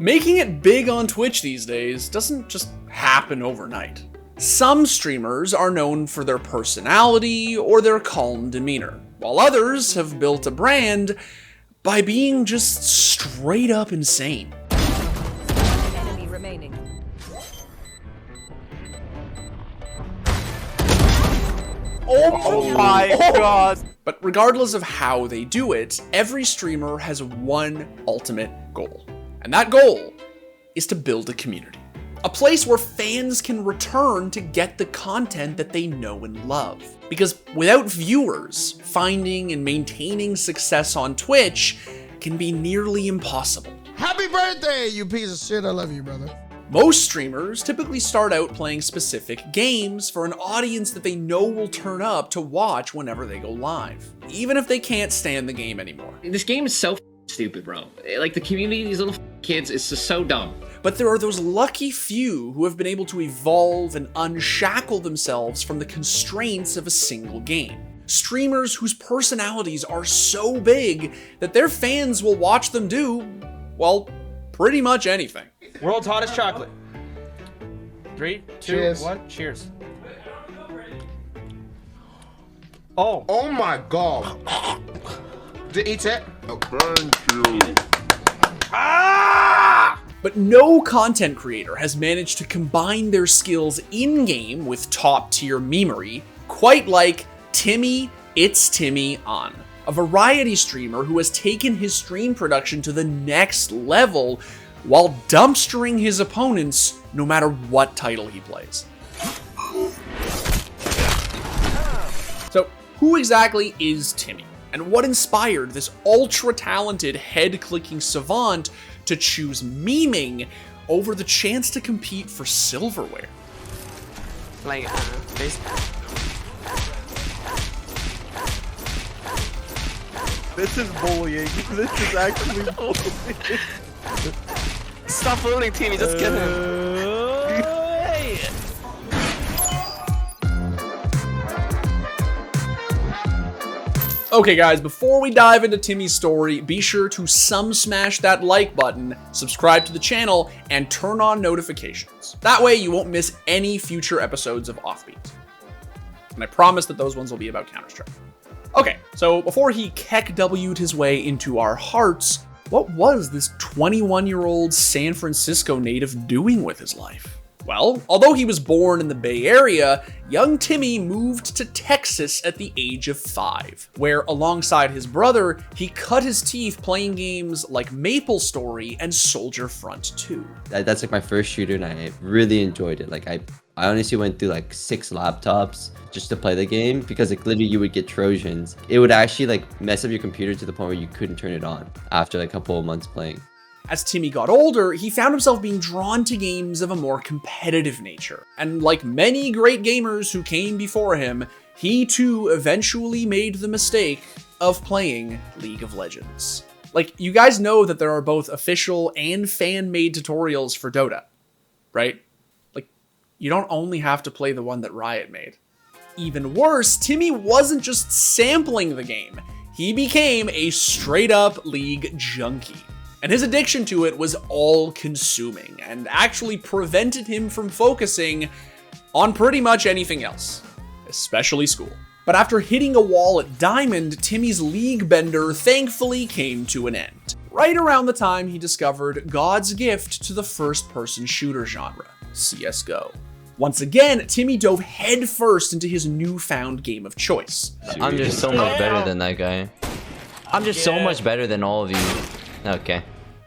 Making it big on Twitch these days doesn't just happen overnight. Some streamers are known for their personality or their calm demeanor, while others have built a brand by being just straight up insane. Enemy remaining. Oh my god! But regardless of how they do it, every streamer has one ultimate goal. And that goal is to build a community. A place where fans can return to get the content that they know and love. Because without viewers, finding and maintaining success on Twitch can be nearly impossible. Happy birthday, you piece of shit. I love you, brother. Most streamers typically start out playing specific games for an audience that they know will turn up to watch whenever they go live, even if they can't stand the game anymore. This game is so stupid, bro. Like, the community of these little kids is just so dumb. But there are those lucky few who have been able to evolve and unshackle themselves from the constraints of a single game. Streamers whose personalities are so big that their fans will watch them do, well, pretty much anything. World's hottest chocolate. 3, 2, Cheers. 1, cheers. Oh. Oh my god. Did you eat it? Oh, thank you. But no content creator has managed to combine their skills in-game with top-tier memery quite like Timmy, iiTzTimmy on, a variety streamer who has taken his stream production to the next level while dumpstering his opponents no matter what title he plays. So, who exactly is Timmy? And what inspired this ultra-talented head-clicking savant to choose memeing over the chance to compete for silverware? Like, This is bullying. This is actually bullying. stop bullying, Timmy. Just kill him. Okay guys, before we dive into Timmy's story, be sure to smash that like button, subscribe to the channel, and turn on notifications. That way you won't miss any future episodes of Offbeat. And I promise that those ones will be about Counter-Strike. Okay, so before he KEKW'd his way into our hearts, what was this 21-year-old San Francisco native doing with his life? Well, although he was born in the Bay Area, young Timmy moved to Texas at the age of 5, where alongside his brother, he cut his teeth playing games like MapleStory and Soldier Front 2. That's like my first shooter and I really enjoyed it. Like I honestly went through like 6 laptops just to play the game because like literally you would get Trojans. It would actually like mess up your computer to the point where you couldn't turn it on after like a couple of months playing. As Timmy got older, he found himself being drawn to games of a more competitive nature. And like many great gamers who came before him, he too eventually made the mistake of playing League of Legends. Like, you guys know that there are both official and fan-made tutorials for Dota, right? Like, you don't only have to play the one that Riot made. Even worse, Timmy wasn't just sampling the game. He became a straight-up League junkie. And his addiction to it was all-consuming, and actually prevented him from focusing on pretty much anything else, especially school. But after hitting a wall at Diamond, Timmy's league bender thankfully came to an end, right around the time he discovered God's gift to the first-person shooter genre, CSGO. Once again, Timmy dove headfirst into his newfound game of choice. I'm just so much better than that guy. I'm just so much better than all of you. Okay.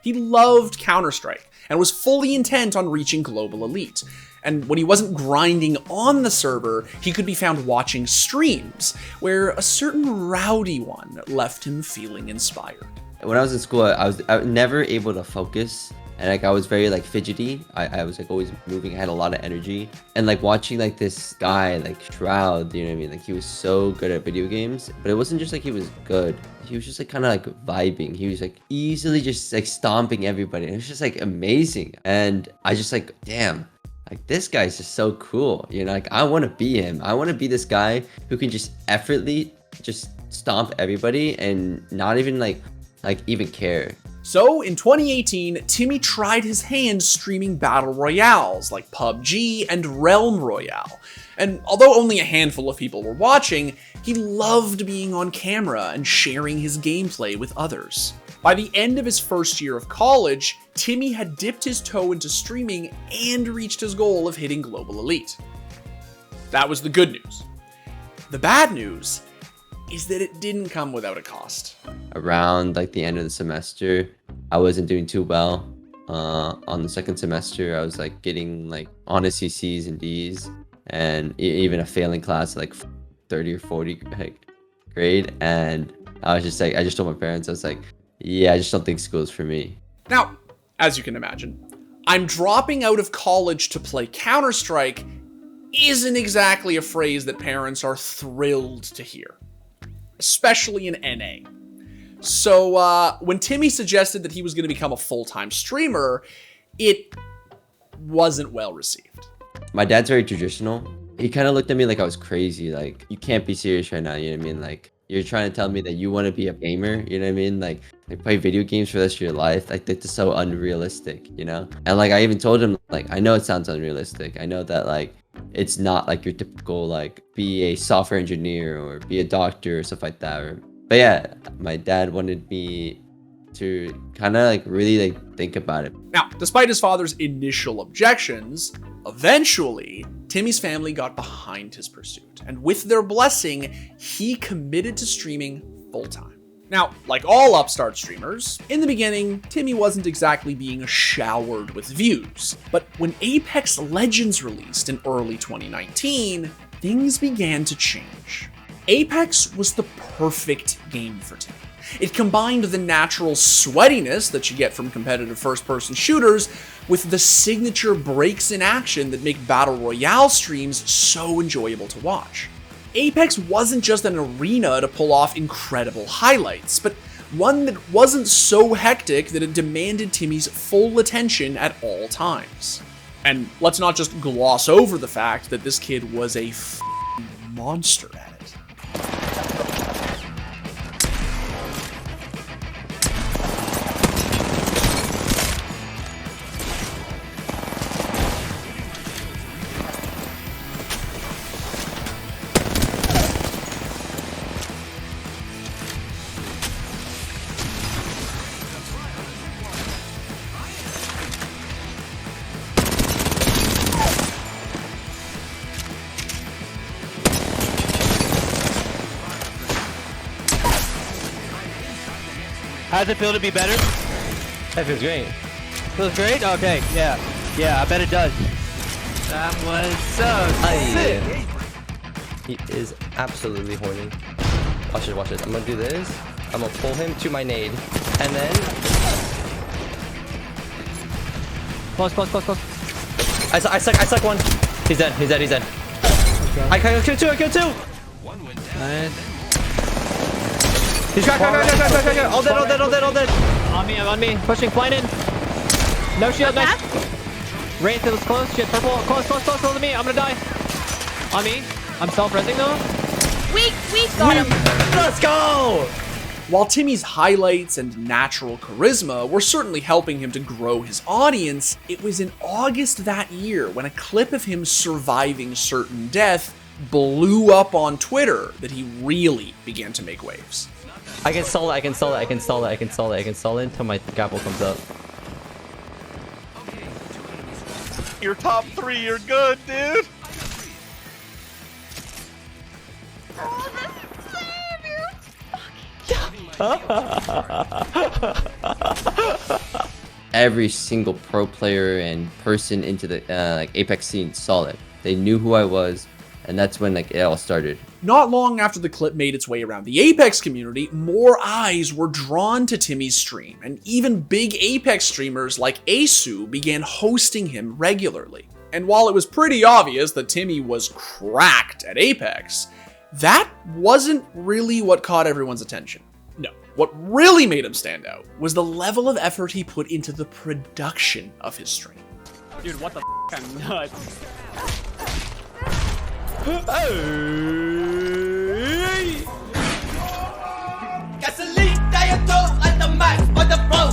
He loved Counter-Strike and was fully intent on reaching global elite. And when he wasn't grinding on the server, he could be found watching streams, where a certain rowdy one left him feeling inspired. When I was in school, I was never able to focus. And like I was very like fidgety. I was like always moving. I had a lot of energy. And like watching like this guy like Shroud, you know what I mean? Like he was so good at video games, but it wasn't just like he was good. He was just like kind of like vibing. He was like easily just like stomping everybody. And it was just like amazing. And I just like, damn, like this guy's just so cool. You know, like I want to be him. I want to be this guy who can just effortlessly just stomp everybody and not even like even care. So in 2018, Timmy tried his hand streaming battle royales like PUBG and Realm Royale. And although only a handful of people were watching, he loved being on camera and sharing his gameplay with others. By the end of his first year of college, Timmy had dipped his toe into streaming and reached his goal of hitting Global Elite. That was the good news. The bad news is that it didn't come without a cost. Around like the end of the semester, I wasn't doing too well. On the second semester, I was like getting like honestly C's and D's, and even a failing class like 30 or 40 grade. And I was just like, I just told my parents, I was like, yeah, I just don't think school's for me. Now, as you can imagine, I'm dropping out of college to play Counter-Strike isn't exactly a phrase that parents are thrilled to hear, especially in NA. So when Timmy suggested that he was going to become a full-time streamer, it wasn't well received. My dad's very traditional. He kind of looked at me like I was crazy. Like, you can't be serious right now, you know what I mean? Like, you're trying to tell me that you want to be a gamer, you know what I mean? Like play video games for the rest of your life. Like, that's so unrealistic, you know? And like, I even told him, like, I know it sounds unrealistic. I know that like, it's not like your typical, like, be a software engineer or be a doctor or stuff like that. But yeah, my dad wanted me to kind of like really like think about it. Now, despite his father's initial objections, eventually, Timmy's family got behind his pursuit. And with their blessing, he committed to streaming full-time. Now, like all upstart streamers, in the beginning, Timmy wasn't exactly being showered with views. But when Apex Legends released in early 2019, things began to change. Apex was the perfect game for Timmy. It combined the natural sweatiness that you get from competitive first-person shooters with the signature breaks in action that make Battle Royale streams so enjoyable to watch. Apex wasn't just an arena to pull off incredible highlights, but one that wasn't so hectic that it demanded Timmy's full attention at all times. And let's not just gloss over the fact that this kid was a monster at it. How does it feel to be better? That feels great. Feels great? Okay, yeah. Yeah, I bet it does. That was so sick. He is absolutely horny. Watch it, watch it. I'm gonna do this. I'm gonna pull him to my nade. And then... Close, close, close, close. I suck one. He's dead, he's dead, he's dead. Okay. I killed two, I killed two! Nice. He's cracked. All dead. On me, I'm on me. Pushing, flying in. No shield, nice. Wraith is close, shit, purple. Close to me. I'm gonna die. On me. I'm self-resing though. We got him. Let's go! While Timmy's highlights and natural charisma were certainly helping him to grow his audience, it was in August that year when a clip of him surviving certain death blew up on Twitter that he really began to make waves. I can stall it until my grapple comes up. You're top 3, you're good, dude. Every single pro player and person into the like Apex scene saw it. They knew who I was, and that's when like it all started. Not long after the clip made its way around the Apex community, more eyes were drawn to Timmy's stream, and even big Apex streamers like Asu began hosting him regularly. And while it was pretty obvious that Timmy was cracked at Apex, that wasn't really what caught everyone's attention. No, what really made him stand out was the level of effort he put into the production of his stream. Dude, what the f***? Nuts. Gasoline, diet, at the max, on the floor.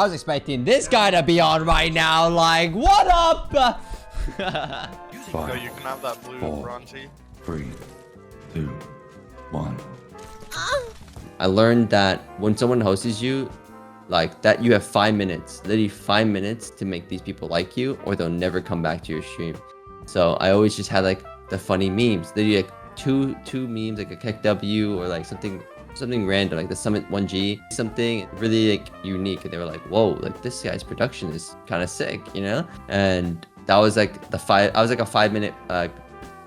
I was expecting this guy to be on right now. Like, what up? No, you can have that blue Durante. 3, 2, 1. I learned that when someone hosts you, like that you have 5 minutes, literally 5 minutes to make these people like you, or they'll never come back to your stream. So I always just had like the funny memes, literally like two memes, like a Keck W or like something random, like the Summit 1G, something really like unique. And they were like, whoa, like this guy's production is kind of sick, you know? And that was like I was like a 5 minute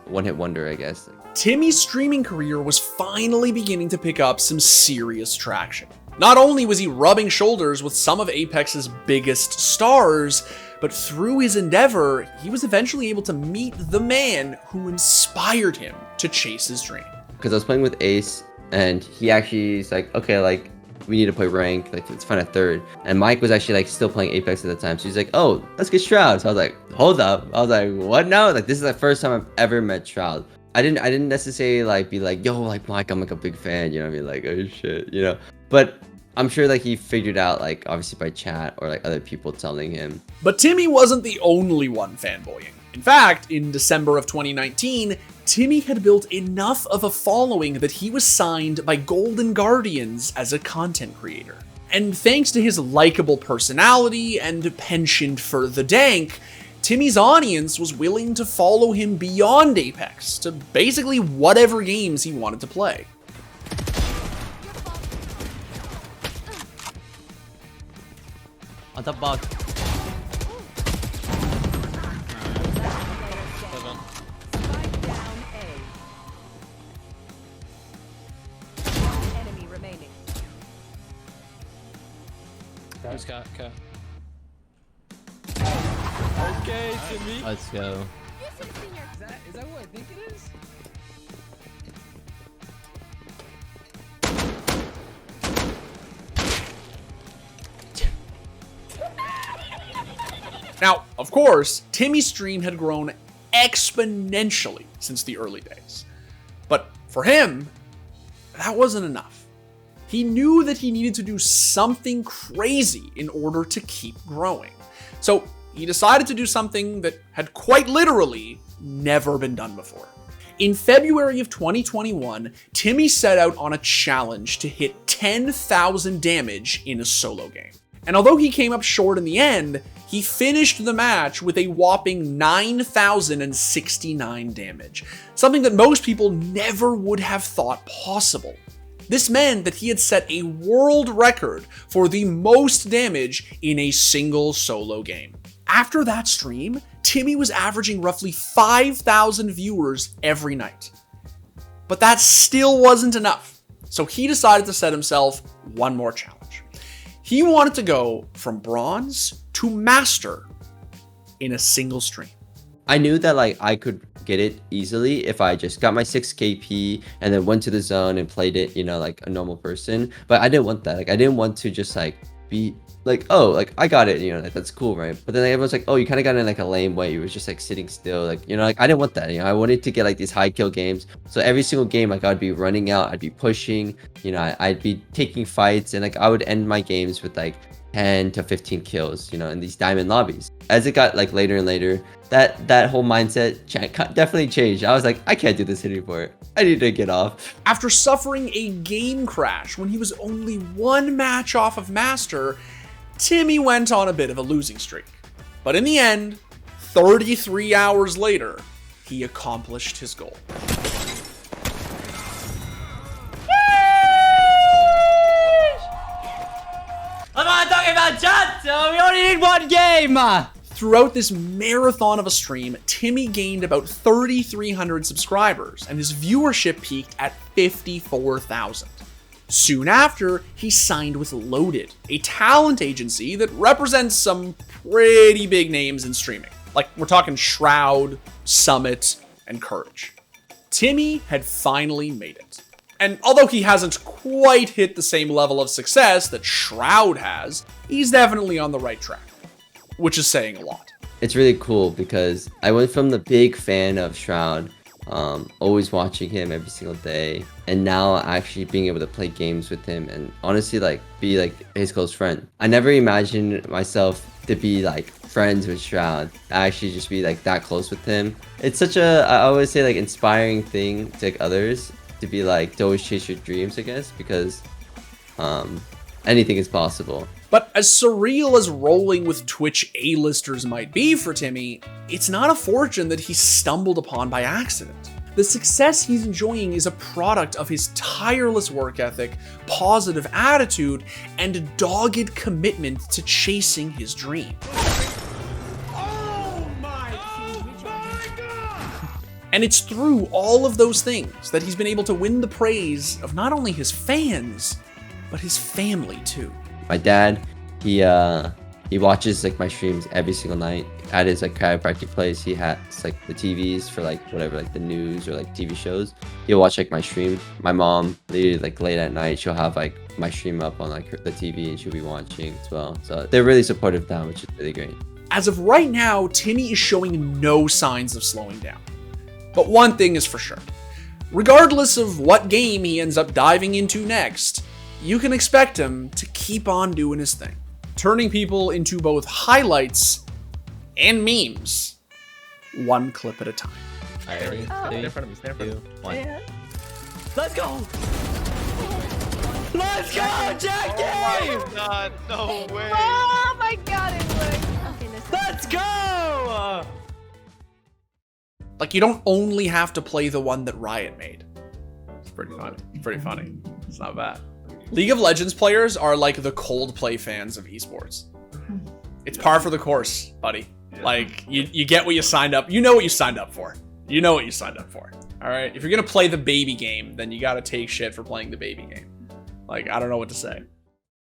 one-hit wonder, I guess. Timmy's streaming career was finally beginning to pick up some serious traction. Not only was he rubbing shoulders with some of Apex's biggest stars, but through his endeavor, he was eventually able to meet the man who inspired him to chase his dream. Because I was playing with Ace, and he actually is like, okay, like, we need to play rank, like, let's find a third. And Mike was actually, like, still playing Apex at the time, so he's like, oh, let's get Shroud. So I was like, hold up. I was like, what now? Like, this is the first time I've ever met Shroud. I didn't necessarily, like, be like, yo, like, Mike, I'm, like, a big fan, you know what I mean? Like, oh, shit, you know? But I'm sure, like, he figured out, like, obviously by chat or, like, other people telling him. But Timmy wasn't the only one fanboying. In fact, in December of 2019, Timmy had built enough of a following that he was signed by Golden Guardians as a content creator. And thanks to his likable personality and penchant for the dank, Timmy's audience was willing to follow him beyond Apex to basically whatever games he wanted to play. On top box. Enemy remaining. Who's got? Okay, Timmy. Let's go. Is that what I think it is? Now, of course, Timmy's stream had grown exponentially since the early days. But for him, that wasn't enough. He knew that he needed to do something crazy in order to keep growing. So he decided to do something that had quite literally never been done before. In February of 2021, Timmy set out on a challenge to hit 10,000 damage in a solo game. And although he came up short in the end, he finished the match with a whopping 9,069 damage, something that most people never would have thought possible. This meant that he had set a world record for the most damage in a single solo game. After that stream, Timmy was averaging roughly 5,000 viewers every night. But that still wasn't enough, so he decided to set himself one more challenge. He wanted to go from bronze to master in a single stream. I knew that like I could get it easily if I just got my 6 KP and then went to the zone and played it, you know, like a normal person. But I didn't want that. Like I didn't want to just like be like, oh, like I got it, you know, like that's cool, right? But then everyone's like, oh, you kind of got it in like a lame way. You was just like sitting still, like, you know, like I didn't want that. You know, I wanted to get like these high kill games. So every single game, like I'd be running out, I'd be pushing, you know, I'd be taking fights, and like I would end my games with like 10 to 15 kills, you know, in these diamond lobbies. As it got like later and later, that whole mindset definitely changed. I was like, I can't do this anymore. I need to get off. After suffering a game crash when he was only one match off of master, Timmy went on a bit of a losing streak. But in the end, 33 hours later, he accomplished his goal. I'm not talking about chat, so we only need one game! Throughout this marathon of a stream, Timmy gained about 3,300 subscribers, and his viewership peaked at 54,000. Soon after, he signed with Loaded, a talent agency that represents some pretty big names in streaming. Like, we're talking Shroud, Summit, and Courage. Timmy had finally made it. And although he hasn't quite hit the same level of success that Shroud has, he's definitely on the right track, which is saying a lot. It's really cool because I went from the big fan of Shroud Always watching him every single day, and now actually being able to play games with him and honestly like be like his close friend. I never imagined myself to be like friends with Shroud, actually just be like that close with him. It's such a, I always say, like inspiring thing to like others to be like to always chase your dreams, I guess, because anything is possible. But as surreal as rolling with Twitch A-listers might be for Timmy, it's not a fortune that he stumbled upon by accident. The success he's enjoying is a product of his tireless work ethic, positive attitude, and dogged commitment to chasing his dream. And it's through all of those things that he's been able to win the praise of not only his fans, but his family too. My dad, he watches like my streams every single night. At his like chiropractic place, he has like the TVs for like whatever, like the news or like TV shows. He'll watch like my stream. My mom, literally like late at night, she'll have like my stream up on like the TV and she'll be watching as well. So they're really supportive now, which is really great. As of right now, Timmy is showing no signs of slowing down. But one thing is for sure. Regardless of what game he ends up diving into next, you can expect him to keep on doing his thing, turning people into both highlights and memes, one clip at a time. Ready? Stand in front of me, stand in front of me. 1. Yeah. Let's go! Let's go, Jackie! Oh my god, no way! Oh my god, it worked. Okay, Let's go! Like, you don't only have to play the one that Riot made. It's pretty funny. Pretty funny. It's not bad. League of Legends players are like the Coldplay fans of esports. It's par for the course, buddy. Like, you get what you signed up. You know what you signed up for. You know what you signed up for. All right? If you're going to play the baby game, then you got to take shit for playing the baby game. Like, I don't know what to say.